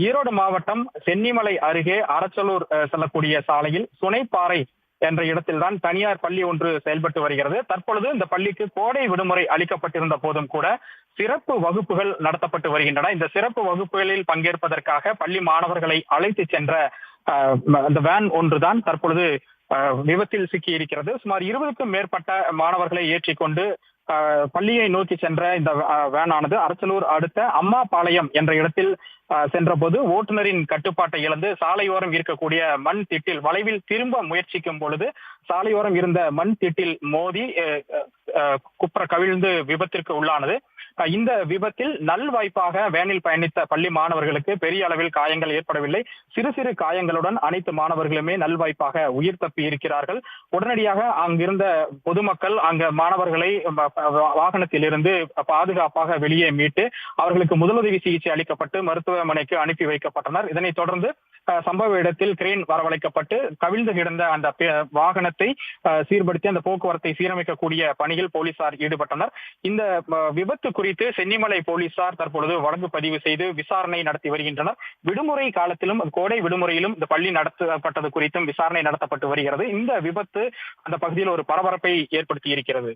ஈரோடு மாவட்டம் சென்னிமலை அருகே அரச்சலூர் செல்லக்கூடிய சாலையில் சுனைப்பாறை என்ற இடத்தில்தான் தனியார் பள்ளி ஒன்று செயல்பட்டு வருகிறது. தற்பொழுது இந்த பள்ளிக்கு கோடை விடுமுறை அளிக்கப்பட்டிருந்த போதும் கூட சிறப்பு வகுப்புகள் நடத்தப்பட்டு வருகின்றன. இந்த சிறப்பு வகுப்புகளில் பங்கேற்பதற்காக பள்ளி மாணவர்களை அழைத்து சென்ற அந்த வேன் ஒன்றுதான் தற்பொழுது விபத்தில் சிக்கி இருக்கிறது. சுமார் 20க்கும் மேற்பட்ட மாணவர்களை ஏற்றிக்கொண்டு பள்ளியை நோக்கி சென்ற இந்த வேனானது அரச்சலூர் அடுத்த அம்மாபாளையம் என்ற இடத்தில் சென்ற போது ஓட்டுநரின் கட்டுப்பாட்டை இழந்து சாலையோரம் இருக்கக்கூடிய மண் திட்டில் வளைவில் திரும்ப முயற்சிக்கும் பொழுது சாலையோரம் இருந்த மண் திட்டில் மோதி குப்புற கவிழ்ந்து விபத்திற்கு உள்ளானது. இந்த விபத்தில் நல்வாய்ப்பாக வேனில் பயணித்த பள்ளி மாணவர்களுக்கு பெரிய அளவில் காயங்கள் ஏற்படவில்லை. சிறு சிறு காயங்களுடன் அனைத்து மாணவர்களுமே நல்வாய்ப்பாக உயிர் தப்பி இருக்கிறார்கள். உடனடியாக அங்கிருந்த பொதுமக்கள் அங்க மாணவர்களை வாகனத்தில் இருந்து பாதுகாப்பாக வெளியே மீட்டு அவர்களுக்கு முதலுதவி சிகிச்சை அளிக்கப்பட்டு மருத்துவமனைக்கு அனுப்பி வைக்கப்பட்டனர். இதனைத் தொடர்ந்து சம்பவ இடத்தில் கிரேன் வரவழைக்கப்பட்டு கவிழ்ந்து கிடந்த அந்த வாகனத்தை சீர்படுத்தி அந்த போக்குவரத்தை சீரமைக்கக்கூடிய பணியில் போலீசார் ஈடுபட்டனர். இந்த விபத்து குறித்து சென்னிமலை போலீசார் தற்பொழுது வழக்கு பதிவு செய்து விசாரணை நடத்தி வருகின்றனர். விடுமுறை காலத்திலும் கோடை விடுமுறையிலும் இந்த பள்ளி நடத்தப்பட்டது குறித்தும் விசாரணை நடத்தப்பட்டு வருகிறது. இந்த விபத்து அந்த பகுதியில் ஒரு பரபரப்பை ஏற்படுத்தி இருக்கிறது.